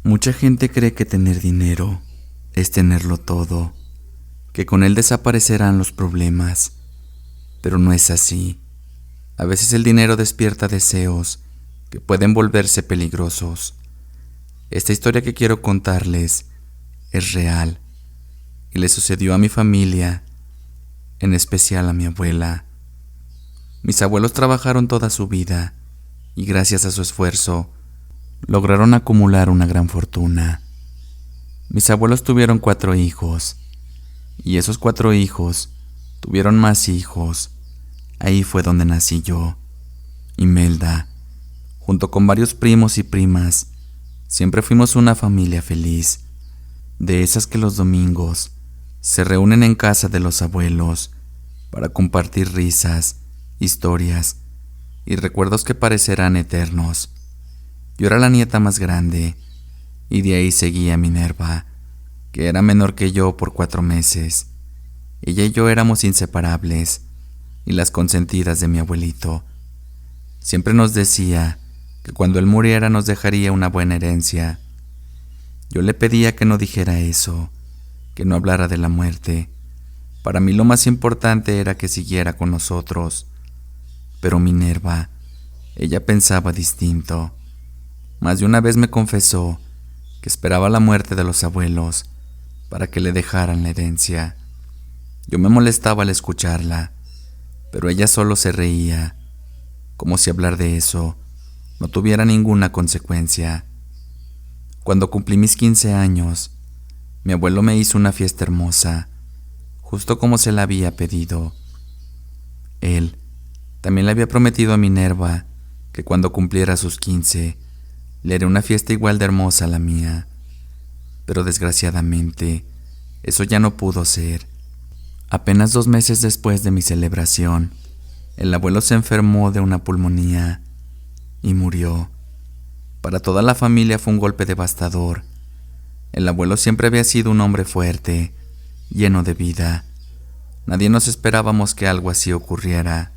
Mucha gente cree que tener dinero es tenerlo todo, que con él desaparecerán los problemas, pero no es así. A veces el dinero despierta deseos que pueden volverse peligrosos. Esta historia que quiero contarles es real y le sucedió a mi familia, en especial a mi abuela. Mis abuelos trabajaron toda su vida y gracias a su esfuerzo lograron acumular una gran fortuna. Mis abuelos tuvieron 4 hijos y esos 4 hijos tuvieron más hijos. Ahí fue donde nací yo, Imelda. Junto con varios primos y primas, siempre fuimos una familia feliz, de esas que los domingos se reúnen en casa de los abuelos para compartir risas, historias y recuerdos que parecerán eternos. Yo era la nieta más grande y de ahí seguía Minerva, que era menor que yo por 4 meses. Ella y yo éramos inseparables y las consentidas de mi abuelito. Siempre nos decía que cuando él muriera nos dejaría una buena herencia. Yo le pedía que no dijera eso, que no hablara de la muerte. Para mí lo más importante era que siguiera con nosotros. Pero Minerva, ella pensaba distinto. Más de una vez me confesó que esperaba la muerte de los abuelos para que le dejaran la herencia. Yo me molestaba al escucharla, pero ella solo se reía, como si hablar de eso no tuviera ninguna consecuencia. Cuando cumplí mis 15 años, mi abuelo me hizo una fiesta hermosa, justo como se la había pedido. Él también le había prometido a Minerva que cuando cumpliera sus 15, le haré una fiesta igual de hermosa a la mía. Pero desgraciadamente, eso ya no pudo ser. Apenas 2 meses después de mi celebración, el abuelo se enfermó de una pulmonía y murió. Para toda la familia fue un golpe devastador. El abuelo siempre había sido un hombre fuerte, lleno de vida. Nadie nos esperábamos que algo así ocurriera.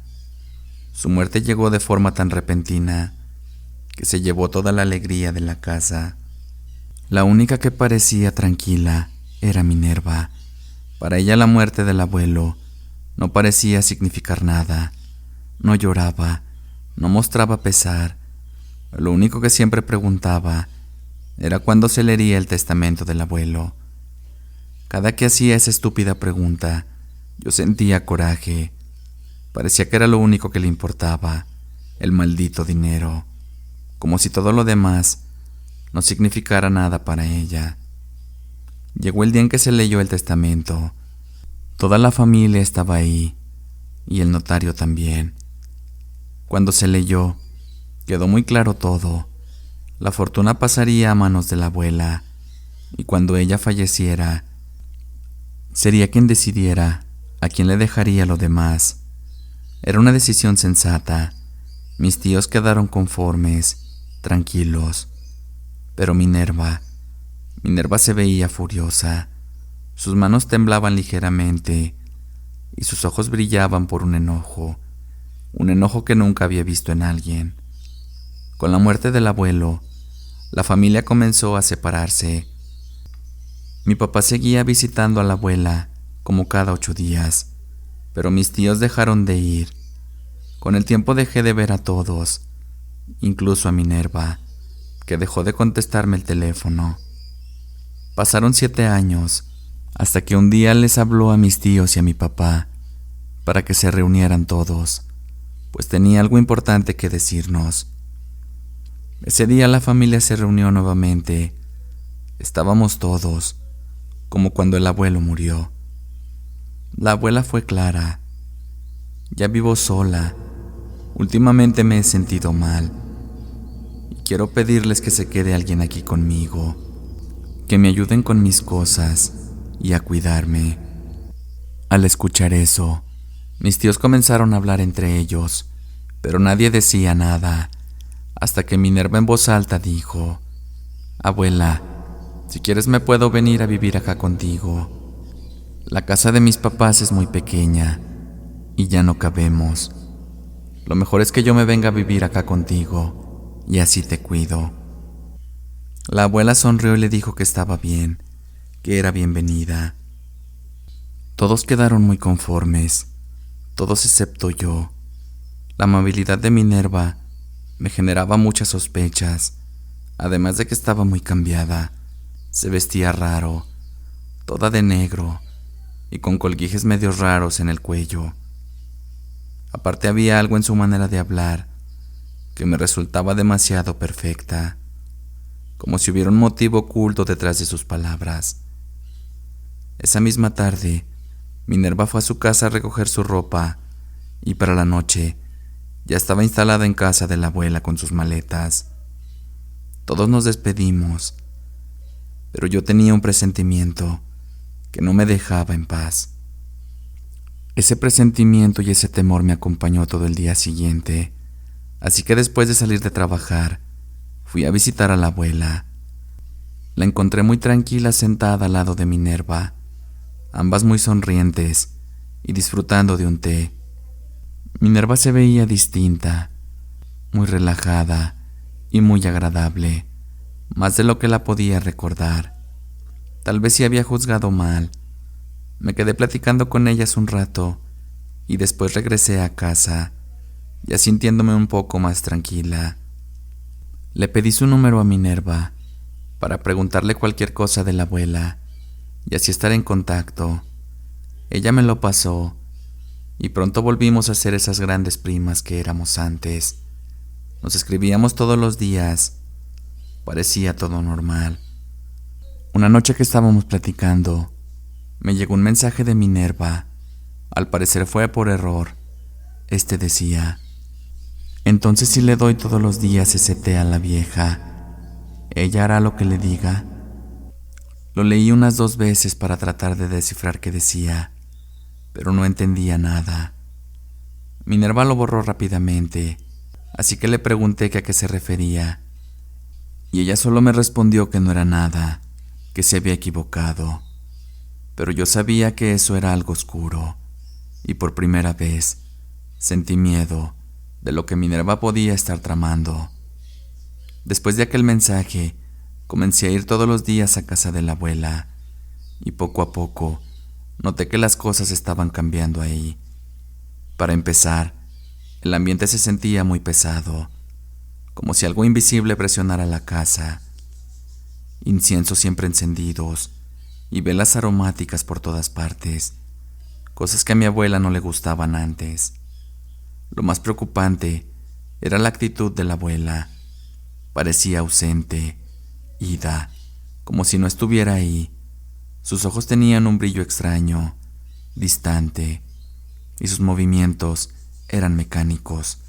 Su muerte llegó de forma tan repentina que se llevó toda la alegría de la casa. La única que parecía tranquila era Minerva. Para ella la muerte del abuelo no parecía significar nada. No lloraba, no mostraba pesar. Lo único que siempre preguntaba era cuándo se leería el testamento del abuelo. Cada que hacía esa estúpida pregunta, yo sentía coraje. Parecía que era lo único que le importaba, el maldito dinero, como si todo lo demás no significara nada para ella. Llegó el día en que se leyó el testamento. Toda la familia estaba ahí, y el notario también. Cuando se leyó, quedó muy claro todo. La fortuna pasaría a manos de la abuela, y cuando ella falleciera, sería quien decidiera a quién le dejaría lo demás. Era una decisión sensata. Mis tíos quedaron conformes, tranquilos. Pero Minerva se veía furiosa. Sus manos temblaban ligeramente y sus ojos brillaban por un enojo que nunca había visto en alguien. Con la muerte del abuelo, la familia comenzó a separarse. Mi papá seguía visitando a la abuela como cada 8 días, pero mis tíos dejaron de ir. Con el tiempo dejé de ver a todos, incluso a Minerva, que dejó de contestarme el teléfono. Pasaron 7 años, hasta que un día les habló a mis tíos y a mi papá para que se reunieran todos, pues tenía algo importante que decirnos. Ese día la familia se reunió nuevamente. Estábamos todos, como cuando el abuelo murió. La abuela fue clara. Ya vivo sola. Últimamente me he sentido mal. Y quiero pedirles que se quede alguien aquí conmigo, que me ayuden con mis cosas y a cuidarme. Al escuchar eso, mis tíos comenzaron a hablar entre ellos, pero nadie decía nada, hasta que Minerva en voz alta dijo: «Abuela, si quieres me puedo venir a vivir acá contigo. La casa de mis papás es muy pequeña y ya no cabemos. Lo mejor es que yo me venga a vivir acá contigo y así te cuido». La abuela sonrió y le dijo que estaba bien, que era bienvenida. Todos quedaron muy conformes, todos excepto yo. La amabilidad de Minerva me generaba muchas sospechas, además de que estaba muy cambiada. Se vestía raro, toda de negro y con colguijes medio raros en el cuello. Aparte había algo en su manera de hablar que me resultaba demasiado perfecta, como si hubiera un motivo oculto detrás de sus palabras. Esa misma tarde, Minerva fue a su casa a recoger su ropa y para la noche ya estaba instalada en casa de la abuela con sus maletas. Todos nos despedimos, pero yo tenía un presentimiento que no me dejaba en paz. Ese presentimiento y ese temor me acompañó todo el día siguiente, así que después de salir de trabajar, fui a visitar a la abuela. La encontré muy tranquila sentada al lado de Minerva, ambas muy sonrientes y disfrutando de un té. Minerva se veía distinta, muy relajada y muy agradable, más de lo que la podía recordar. Tal vez sí había juzgado mal. Me quedé platicando con ellas un rato y después regresé a casa, ya sintiéndome un poco más tranquila. Le pedí su número a Minerva para preguntarle cualquier cosa de la abuela y así estar en contacto. Ella me lo pasó y pronto volvimos a ser esas grandes primas que éramos antes. Nos escribíamos todos los días. Parecía todo normal. Una noche que estábamos platicando, me llegó un mensaje de Minerva. Al parecer fue por error. Este decía: entonces si le doy todos los días ese té a la vieja, ¿ella hará lo que le diga? Lo leí unas 2 veces para tratar de descifrar qué decía, pero no entendía nada. Minerva lo borró rápidamente, así que le pregunté que a qué se refería, y ella solo me respondió que no era nada, que se había equivocado. Pero yo sabía que eso era algo oscuro, y por primera vez sentí miedo de lo que Minerva podía estar tramando. Después de aquel mensaje, comencé a ir todos los días a casa de la abuela, y poco a poco noté que las cosas estaban cambiando ahí. Para empezar, el ambiente se sentía muy pesado, como si algo invisible presionara la casa. Inciensos siempre encendidos y velas aromáticas por todas partes, cosas que a mi abuela no le gustaban antes. Lo más preocupante era la actitud de la abuela. Parecía ausente, ida, como si no estuviera ahí. Sus ojos tenían un brillo extraño, distante, y sus movimientos eran mecánicos,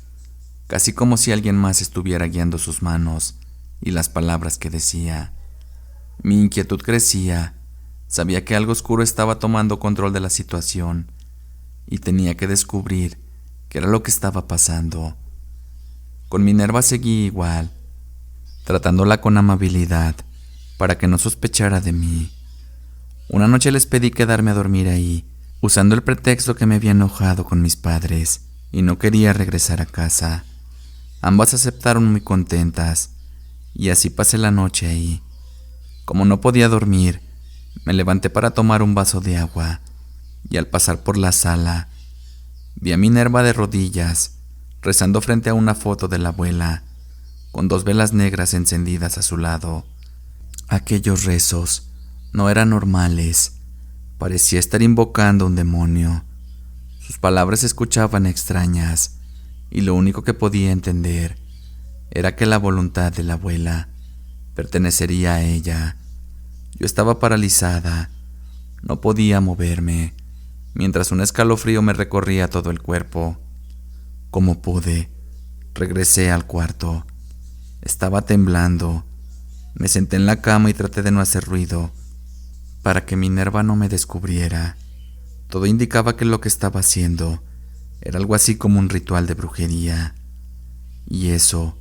casi como si alguien más estuviera guiando sus manos y las palabras que decía. Mi inquietud crecía. Sabía que algo oscuro estaba tomando control de la situación y tenía que descubrir qué era lo que estaba pasando. Con Minerva seguí igual, tratándola con amabilidad para que no sospechara de mí. Una noche les pedí quedarme a dormir ahí, usando el pretexto que me había enojado con mis padres y no quería regresar a casa. Ambas aceptaron muy contentas y así pasé la noche ahí. Como no podía dormir, me levanté para tomar un vaso de agua y al pasar por la sala, vi a Minerva de rodillas, rezando frente a una foto de la abuela, con 2 velas negras encendidas a su lado. Aquellos rezos no eran normales, parecía estar invocando un demonio. Sus palabras se escuchaban extrañas y lo único que podía entender era que la voluntad de la abuela pertenecería a ella. Yo estaba paralizada, no podía moverme, mientras un escalofrío me recorría todo el cuerpo. Como pude, regresé al cuarto. Estaba temblando. Me senté en la cama y traté de no hacer ruido, para que Minerva no me descubriera. Todo indicaba que lo que estaba haciendo era algo así como un ritual de brujería, y eso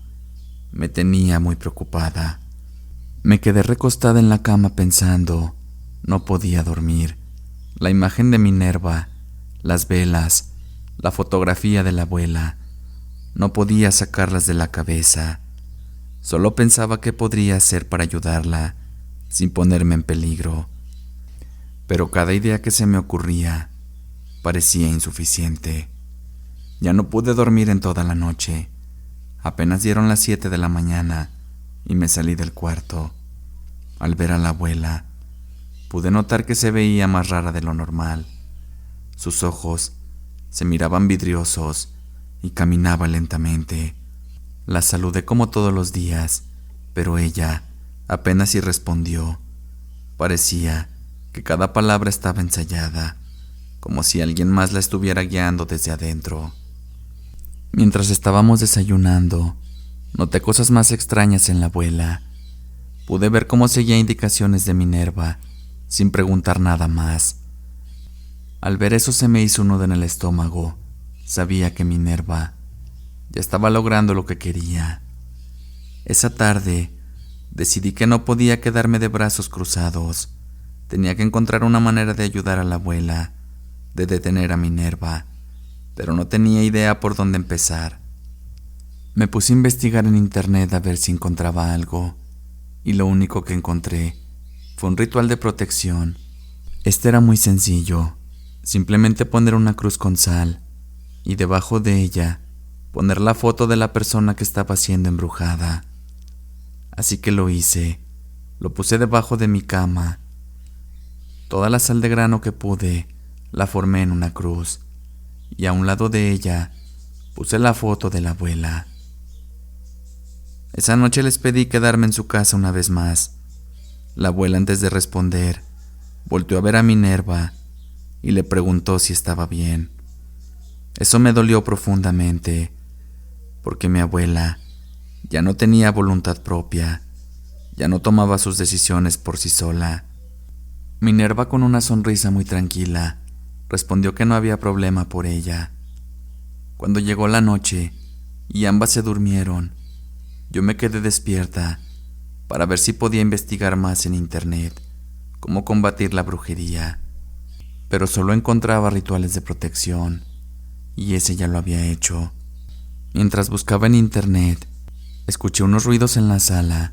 me tenía muy preocupada. Me quedé recostada en la cama pensando. No podía dormir. La imagen de Minerva, las velas, la fotografía de la abuela, no podía sacarlas de la cabeza. Solo pensaba qué podría hacer para ayudarla sin ponerme en peligro. Pero cada idea que se me ocurría parecía insuficiente. Ya no pude dormir en toda la noche. Apenas dieron las 7 de la mañana y me salí del cuarto. Al ver a la abuela, pude notar que se veía más rara de lo normal. Sus ojos se miraban vidriosos y caminaba lentamente. La saludé como todos los días, pero ella apenas si respondió. Parecía que cada palabra estaba ensayada, como si alguien más la estuviera guiando desde adentro. Mientras estábamos desayunando, noté cosas más extrañas en la abuela. Pude ver cómo seguía indicaciones de Minerva, sin preguntar nada más. Al ver eso se me hizo un nudo en el estómago. Sabía que Minerva ya estaba logrando lo que quería. Esa tarde decidí que no podía quedarme de brazos cruzados. Tenía que encontrar una manera de ayudar a la abuela, de detener a Minerva, pero no tenía idea por dónde empezar. Me puse a investigar en internet a ver si encontraba algo, y lo único que encontré fue un ritual de protección. Este era muy sencillo, simplemente poner una cruz con sal, y debajo de ella poner la foto de la persona que estaba siendo embrujada. Así que lo hice, lo puse debajo de mi cama. Toda la sal de grano que pude la formé en una cruz, y a un lado de ella puse la foto de la abuela. Esa noche les pedí quedarme en su casa una vez más. La abuela, antes de responder, volteó a ver a Minerva y le preguntó si estaba bien. Eso me dolió profundamente, porque mi abuela ya no tenía voluntad propia, ya no tomaba sus decisiones por sí sola. Minerva, con una sonrisa muy tranquila, respondió que no había problema por ella. Cuando llegó la noche y ambas se durmieron, yo me quedé despierta para ver si podía investigar más en internet cómo combatir la brujería, pero solo encontraba rituales de protección, y ese ya lo había hecho. Mientras buscaba en internet, escuché unos ruidos en la sala,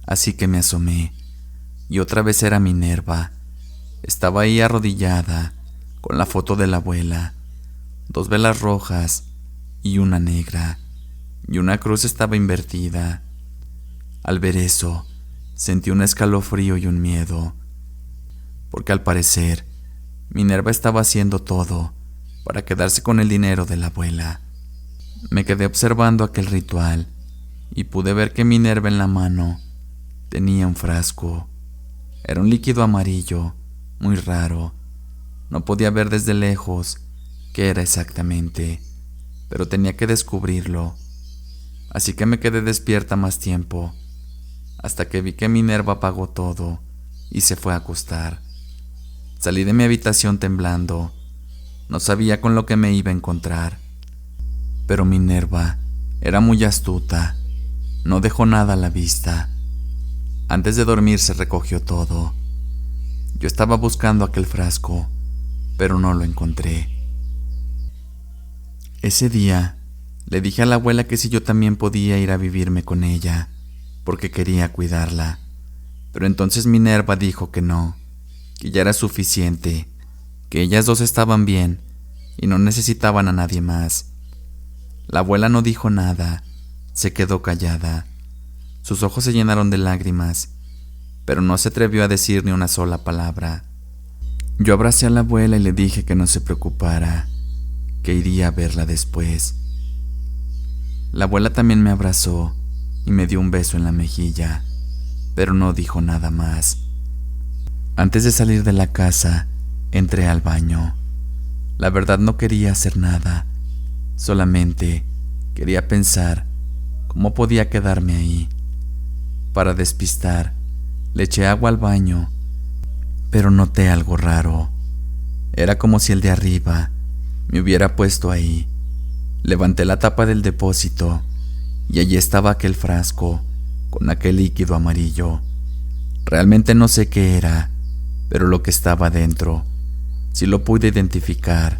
así que me asomé, y otra vez era Minerva. Estaba ahí arrodillada, con la foto de la abuela, 2 velas rojas y una negra, y una cruz estaba invertida. Al ver eso, sentí un escalofrío y un miedo, porque al parecer, Minerva estaba haciendo todo para quedarse con el dinero de la abuela. Me quedé observando aquel ritual y pude ver que Minerva en la mano tenía un frasco. Era un líquido amarillo, muy raro. No podía ver desde lejos qué era exactamente, pero tenía que descubrirlo. Así que me quedé despierta más tiempo, hasta que vi que Minerva apagó todo y se fue a acostar. Salí de mi habitación temblando. No sabía con lo que me iba a encontrar. Pero Minerva era muy astuta. No dejó nada a la vista. Antes de dormir se recogió todo. Yo estaba buscando aquel frasco, pero no lo encontré. Ese día le dije a la abuela que si yo también podía ir a vivirme con ella, porque quería cuidarla. Pero entonces Minerva dijo que no, que ya era suficiente, que ellas dos estaban bien y no necesitaban a nadie más. La abuela no dijo nada, se quedó callada. Sus ojos se llenaron de lágrimas, pero no se atrevió a decir ni una sola palabra. Yo abracé a la abuela y le dije que no se preocupara, que iría a verla después. La abuela también me abrazó y me dio un beso en la mejilla, pero no dijo nada más. Antes de salir de la casa, entré al baño. La verdad no quería hacer nada, solamente quería pensar cómo podía quedarme ahí. Para despistar, le eché agua al baño, pero noté algo raro. Era como si el de arriba me hubiera puesto ahí. Levanté la tapa del depósito y allí estaba aquel frasco con aquel líquido amarillo. Realmente no sé qué era, pero lo que estaba dentro sí lo pude identificar.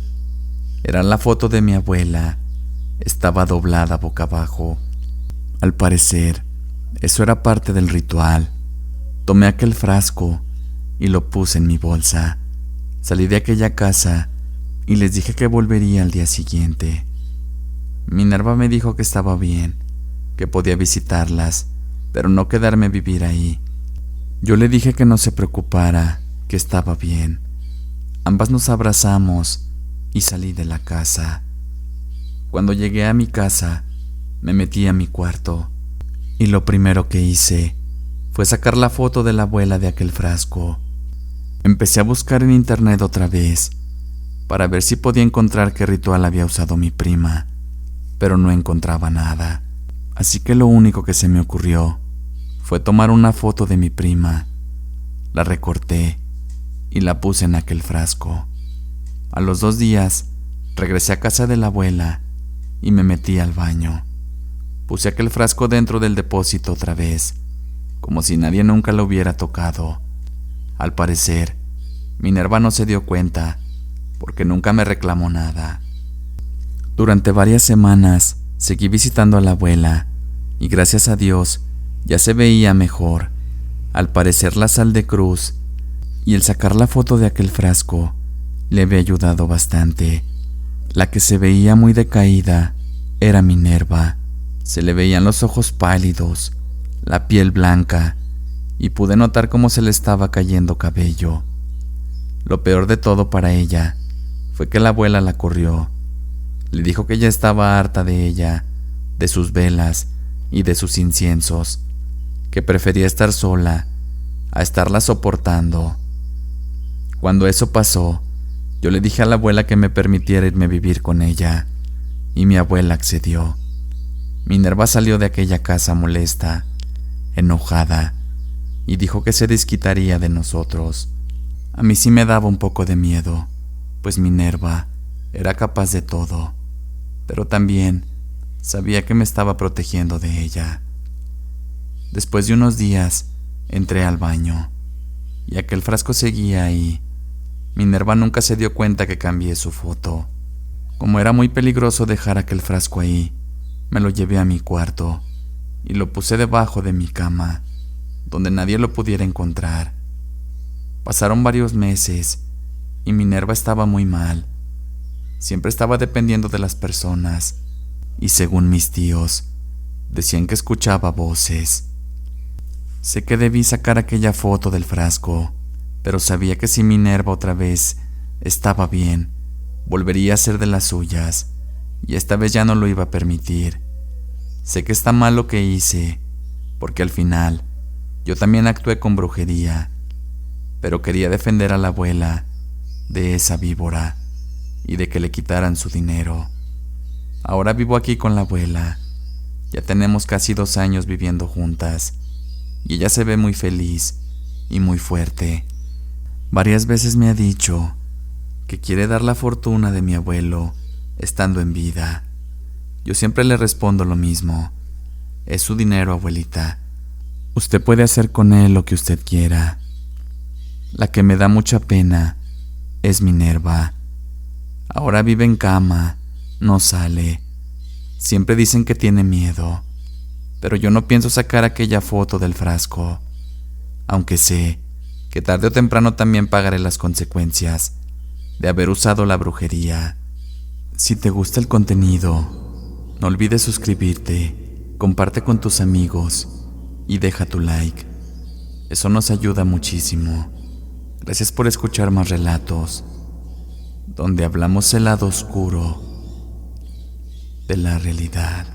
Era la foto de mi abuela. Estaba doblada boca abajo. Al parecer, Eso era parte del ritual. Tomé aquel frasco y lo puse en mi bolsa. Salí de aquella casa y les dije que volvería al día siguiente. Minerva me dijo que estaba bien, que podía visitarlas, pero no quedarme a vivir ahí. Yo le dije que no se preocupara, que estaba bien. Ambas nos abrazamos y salí de la casa. Cuando llegué a mi casa, me metí a mi cuarto y lo primero que hice fue sacar la foto de la abuela de aquel frasco. Empecé a buscar en internet otra vez para ver si podía encontrar qué ritual había usado mi prima, pero no encontraba nada. Así que lo único que se me ocurrió fue tomar una foto de mi prima, la recorté y la puse en aquel frasco. A los 2 días regresé a casa de la abuela y me metí al baño. Puse aquel frasco dentro del depósito otra vez, como si nadie nunca lo hubiera tocado. Al parecer, Minerva no se dio cuenta, porque nunca me reclamó nada. Durante varias semanas seguí visitando a la abuela, y gracias a Dios ya se veía mejor. Al parecer la sal de cruz y el sacar la foto de aquel frasco le había ayudado bastante. La que se veía muy decaída era Minerva. Se le veían los ojos pálidos, la piel blanca, y pude notar cómo se le estaba cayendo cabello. Lo peor de todo para ella fue que la abuela la corrió. Le dijo que ya estaba harta de ella, de sus velas y de sus inciensos, que prefería estar sola a estarla soportando. Cuando eso pasó, yo le dije a la abuela que me permitiera irme a vivir con ella, y mi abuela accedió. Minerva salió de aquella casa molesta, enojada, y dijo que se desquitaría de nosotros. A mí sí me daba un poco de miedo, pues Minerva era capaz de todo, pero también sabía que me estaba protegiendo de ella. Después de unos días, entré al baño, y aquel frasco seguía ahí. Minerva nunca se dio cuenta que cambié su foto. Como era muy peligroso dejar aquel frasco ahí, me lo llevé a mi cuarto y lo puse debajo de mi cama, donde nadie lo pudiera encontrar. Pasaron varios meses y Minerva estaba muy mal. Siempre estaba dependiendo de las personas y, según mis tíos, decían que escuchaba voces. Sé que debí sacar aquella foto del frasco, pero sabía que si Minerva otra vez estaba bien, volvería a ser de las suyas, y esta vez ya no lo iba a permitir. Sé que está mal lo que hice, porque al final yo también actué con brujería, pero quería defender a la abuela de esa víbora y de que le quitaran su dinero. Ahora vivo aquí con la abuela. Ya tenemos casi 2 años viviendo juntas, y ella se ve muy feliz y muy fuerte. Varias veces me ha dicho que quiere dar la fortuna de mi abuelo estando en vida. Yo siempre le respondo lo mismo: es su dinero, abuelita. Usted puede hacer con él lo que usted quiera. La que me da mucha pena es Minerva. Ahora vive en cama, no sale. Siempre dicen que tiene miedo, pero yo no pienso sacar aquella foto del frasco, aunque sé que tarde o temprano también pagaré las consecuencias de haber usado la brujería. Si te gusta el contenido, no olvides suscribirte, comparte con tus amigos y deja tu like. Eso nos ayuda muchísimo. Gracias por escuchar más relatos, donde hablamos el lado oscuro de la realidad.